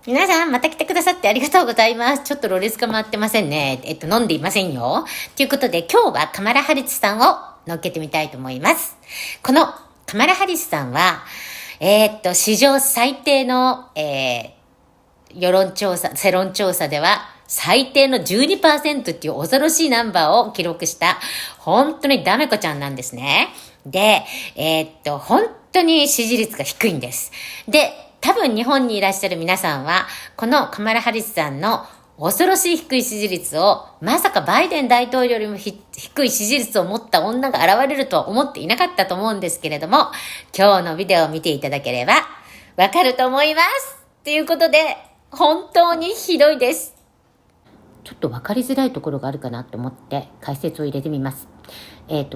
皆さん、また来てくださってありがとうございます。ちょっとロレスが回ってませんね。飲んでいませんよ。ということで、今日はカマラハリスさんを乗っけてみたいと思います。このカマラハリスさんは、史上最低の、世論調査では、最低の 12% っていう恐ろしいナンバーを記録した、本当にダメ子ちゃんなんですね。で、本当に支持率が低いんです。で、多分日本にいらっしゃる皆さんは、このカマラハリスさんの恐ろしい低い支持率を、まさかバイデン大統領よりも低い支持率を持った女が現れるとは思っていなかったと思うんですけれども、今日のビデオを見ていただければわかると思います。ということで、本当にひどいです。ちょっとわかりづらいところがあるかなと思って解説を入れてみます。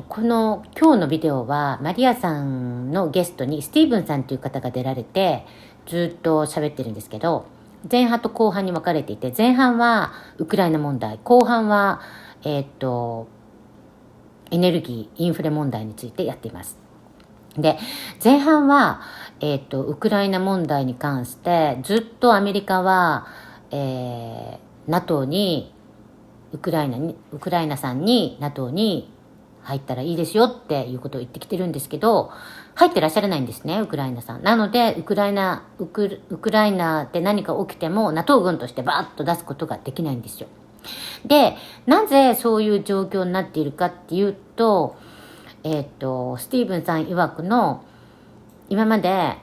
この今日のビデオはマリアさんのゲストにスティーブンさんという方が出られてずっと喋ってるんですけど、前半と後半に分かれていて、前半はウクライナ問題、後半はエネルギー、インフレ問題についてやっています。で、前半はウクライナ問題に関してずっとアメリカはNATO にウクライナさんに NATO に入ったらいいですよっていうことを言ってきてるんですけど、入ってらっしゃらないんですね、ウクライナさん。なのでウクライナで何か起きても NATO 軍としてバーッと出すことができないんですよ。で、なぜそういう状況になっているかっていうと、スティーブンさん曰くの、今まで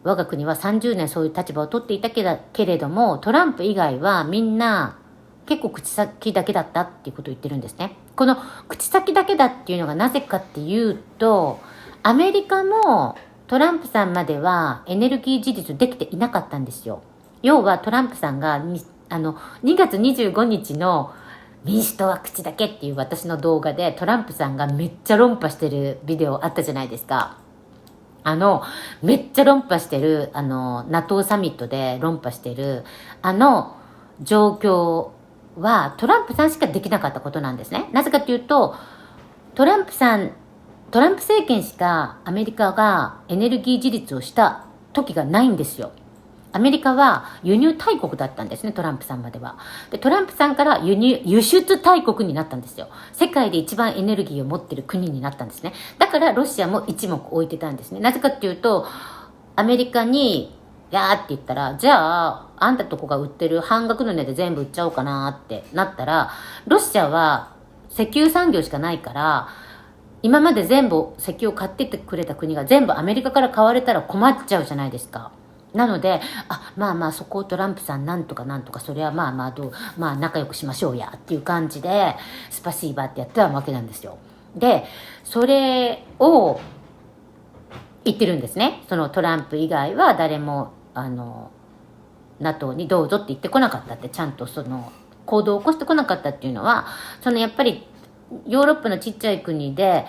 我が国は30年そういう立場を取っていたけれども、トランプ以外はみんな結構口先だけだったっていうことを言ってるんですね。この口先だけだっていうのがなぜかっていうと、アメリカもトランプさんまではエネルギー自立できていなかったんですよ。要はトランプさんが2月25日の民主党は口だけっていう私の動画でトランプさんがめっちゃ論破してるビデオあったじゃないですか。めっちゃ論破してる、NATO サミットで論破してる、状況はトランプさんしかできなかったことなんですね。なぜかというと、トランプ政権しかアメリカがエネルギー自立をした時がないんですよ。アメリカは輸入大国だったんですね、トランプさんまでは。で、トランプさんから輸出大国になったんですよ。世界で一番エネルギーを持ってる国になったんですね。だからロシアも一目置いてたんですね。なぜかっていうと、アメリカにやーって言ったら、じゃああんたとこが売ってる半額の値で全部売っちゃおうかなってなったら、ロシアは石油産業しかないから、今まで全部石油を買ってってくれた国が全部アメリカから買われたら困っちゃうじゃないですか。なので、まあそこをトランプさんなんとかそれはまあ仲良くしましょうやっていう感じでスパシーバーってやってたわけなんですよ。で、それを言ってるんですね。そのトランプ以外は誰もNATO にどうぞって言ってこなかったって、ちゃんとその行動を起こしてこなかったっていうのは、やっぱりヨーロッパのちっちゃい国で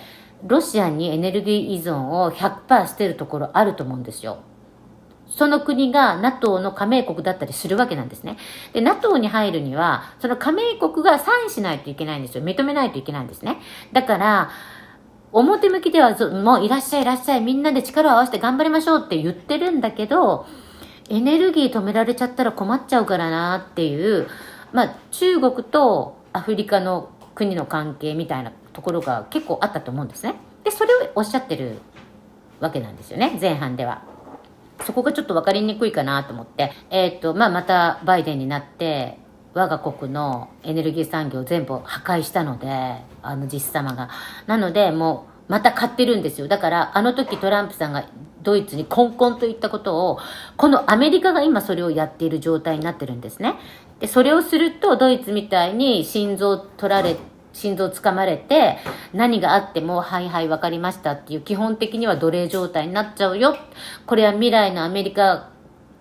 ロシアにエネルギー依存を 100% してるところあると思うんですよ。その国が NATO の加盟国だったりするわけなんですね。で、NATO に入るには、その加盟国がサインしないといけないんですよ。認めないといけないんですね。だから、表向きではもういらっしゃい、みんなで力を合わせて頑張りましょうって言ってるんだけど、エネルギー止められちゃったら困っちゃうからなっていう、中国とアフリカの国の関係みたいなところが結構あったと思うんですね。で、それをおっしゃってるわけなんですよね、前半では。そこがちょっと分かりにくいかなと思って、またバイデンになって我が国のエネルギー産業を全部破壊したので、実様が。なので、もうまた買ってるんですよ。だから、あの時トランプさんがドイツにコンコンと言ったことを、このアメリカが今それをやっている状態になってるんですね。で、それをすると、ドイツみたいに心臓つかまれて、何があっても、はいわかりましたっていう、基本的には奴隷状態になっちゃうよ。これは未来のアメリカ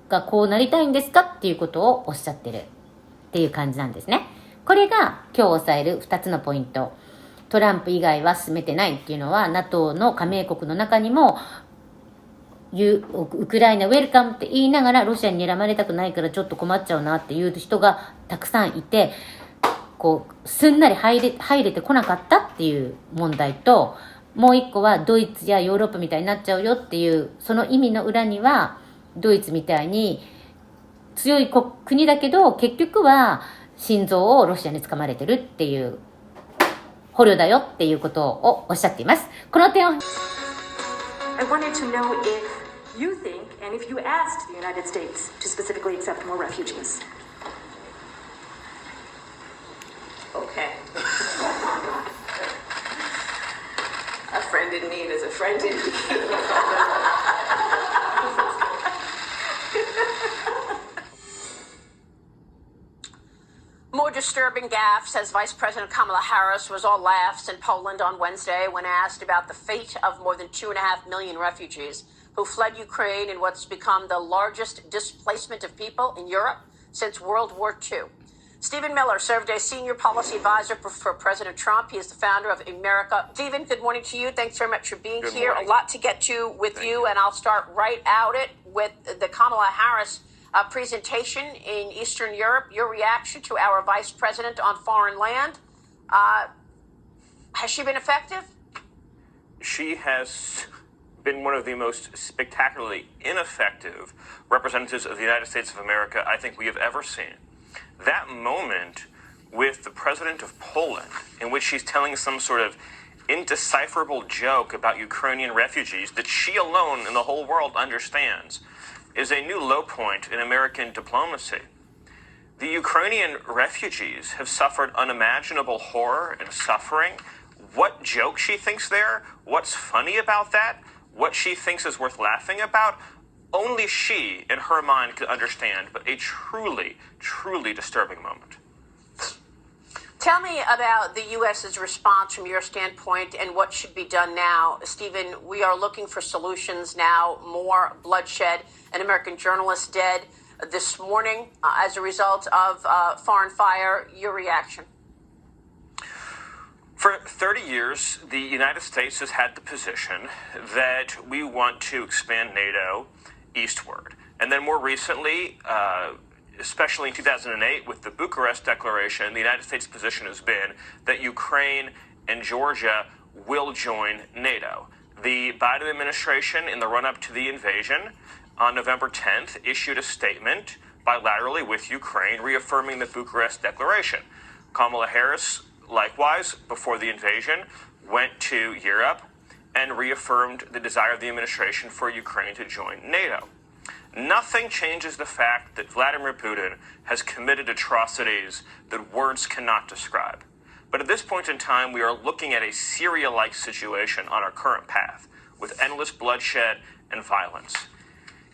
がこうなりたいんですかっていうことをおっしゃってるっていう感じなんですね。これが今日押さえる2つのポイント。トランプ以外は進めてないっていうのは、 NATO の加盟国の中にもウクライナウェルカムって言いながらロシアに睨まれたくないからちょっと困っちゃうなっていう人がたくさんいて、すんなり入れてこなかったっていう問題と、もう一個はドイツやヨーロッパみたいになっちゃうよっていう、その意味の裏にはドイツみたいに強い国だけど、結局は心臓をロシアにつかまれてるっていう捕虜だよっていうことをおっしゃっています。この点を I wanted to know if you think and if you asked the United States to specifically accept more refugees. Okay. A friend in need is a friend in need. More disturbing gaffes as Vice President Kamala Harris was all laughs in Poland on Wednesday when asked about the fate of more than 2.5 million refugees who fled Ukraine in what's become the largest displacement of people in Europe since World War II. Stephen Miller served as senior policy advisor for President Trump. He is the founder of America. Stephen, good morning to you. Thanks very much for being here. A lot to get to with you, and I'll start right out it with the Kamala Harris presentation in Eastern Europe. Your reaction to our vice president on foreign land. Has she been effective? She has been one of the most spectacularly ineffective representatives of the United States of America I think we have ever seen. That moment with the president of Poland, in which she's telling some sort of indecipherable joke about Ukrainian refugees that she alone in the whole world understands, is a new low point in American diplomacy. The Ukrainian refugees have suffered unimaginable horror and suffering. What joke she thinks there, what's funny about that, what she thinks is worth laughing about, only she, in her mind, could understand, but a truly, truly disturbing moment. Tell me about the U.S.'s response from your standpoint and what should be done now. Stephen, we are looking for solutions now, more bloodshed, an American journalist dead this morning as a result of foreign fire. Your reaction? For 30 years, the United States has had the position that we want to expand NATO eastward. And then more recently, especially in 2008 with the Bucharest Declaration, the United States' position has been that Ukraine and Georgia will join NATO. The Biden administration, in the run-up to the invasion on November 10th, issued a statement bilaterally with Ukraine reaffirming the Bucharest Declaration. Kamala Harris, likewise, before the invasion, went to Europe and reaffirmed the desire of the administration for Ukraine to join NATO. Nothing changes the fact that Vladimir Putin has committed atrocities that words cannot describe. But at this point in time, we are looking at a Syria-like situation on our current path, with endless bloodshed and violence.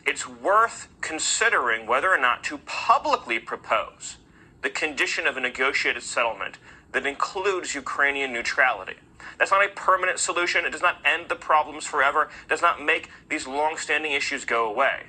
It's worth considering whether or not to publicly propose the condition of a negotiated settlement that includes Ukrainian neutrality. That's not a permanent solution. It does not end the problems forever. It does not make these long-standing issues go away.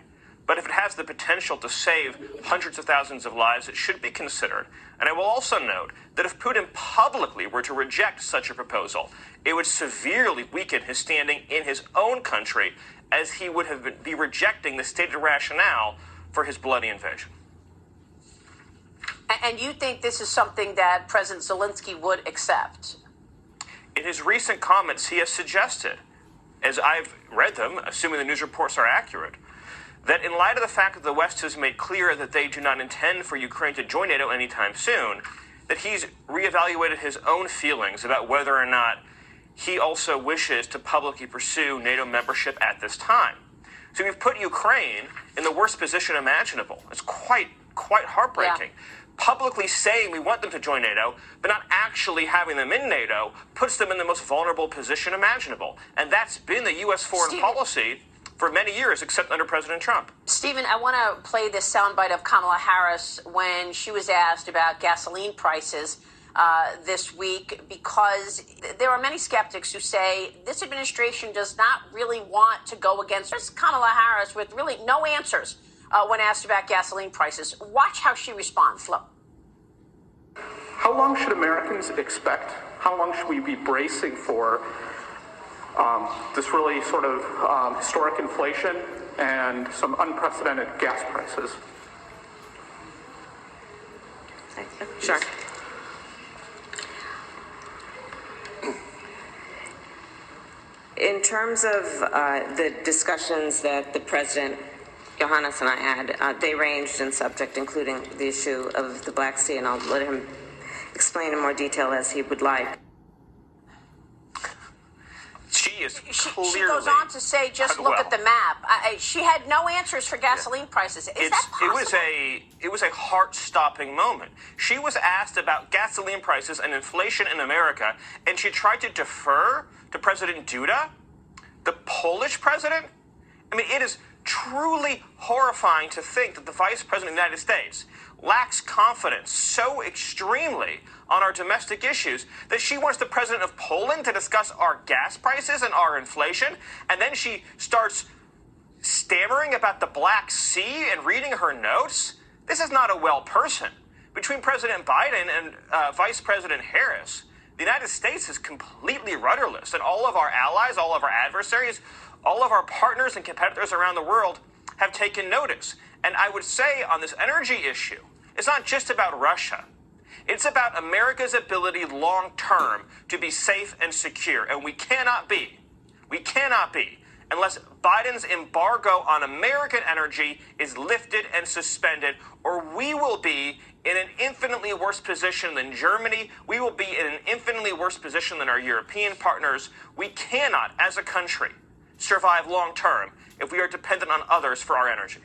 But if it has the potential to save hundreds of thousands of lives, it should be considered. And I will also note that if Putin publicly were to reject such a proposal, it would severely weaken his standing in his own country, as he would be rejecting the stated rationale for his bloody invasion. And you think this is something that President Zelensky would accept? In his recent comments, he has suggested, as I've read them, assuming the news reports are accurate, that in light of the fact that the West has made clear that they do not intend for Ukraine to join NATO anytime soon, that he's reevaluated his own feelings about whether or not he also wishes to publicly pursue NATO membership at this time. So we've put Ukraine in the worst position imaginable. It's quite heartbreaking. Yeah. Publicly saying we want them to join NATO, but not actually having them in NATO, puts them in the most vulnerable position imaginable. And that's been the U.S. foreign policy for many years, except under President Trump. Stephen, I want to play this soundbite of Kamala Harris when she was asked about gasoline prices this week, because there are many skeptics who say this administration does not really want to go against Kamala Harris with really no answers when asked about gasoline prices. Watch how she responds. Look. How long should Americans expect? How long should we be bracing for this really sort of historic inflation and some unprecedented gas prices? Sure. In terms of the discussions that the president Johannes and I had, they ranged in subject, including the issue of the Black Sea, and I'll let him explain in more detail as he would like. She goes on to say, just look at the map. She had no answers for gasoline prices. Is that possible? It was a heart-stopping moment. She was asked about gasoline prices and inflation in America, and she tried to defer to President Duda, the Polish president. I mean, it is truly horrifying to think that the Vice President of the United States lacks confidence so extremely on our domestic issues that she wants the president of Poland to discuss our gas prices and our inflation, and then she starts stammering about the Black Sea and reading her notes. This is not a well person. Between President Biden and Vice President Harris, the United States is completely rudderless, and all of our allies, all of our adversaries, all of our partners and competitors around the world have taken notice. And I would say on this energy issue, it's not just about Russia. It's about America's ability long-term to be safe and secure. And we cannot be, unless Biden's embargo on American energy is lifted and suspended, or we will be in an infinitely worse position than Germany. We will be in an infinitely worse position than our European partners. We cannot, as a country, survive long-term if we are dependent on others for our energy.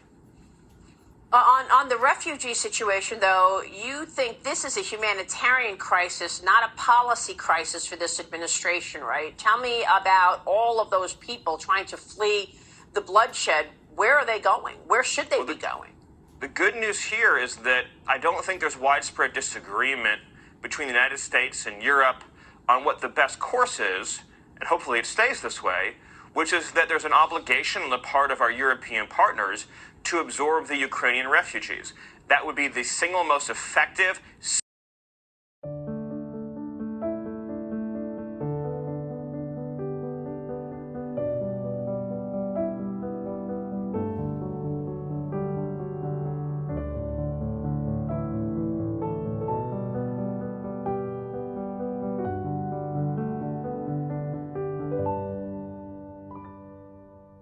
On the refugee situation, though, you think this is a humanitarian crisis, not a policy crisis for this administration, right? Tell me about all of those people trying to flee the bloodshed. Where are they going? Where should they be going? The good news here is that I don't think there's widespread disagreement between the United States and Europe on what the best course is, and hopefully it stays this way, which is that there's an obligation on the part of our European partners to absorb the Ukrainian refugees. That would be the single most effective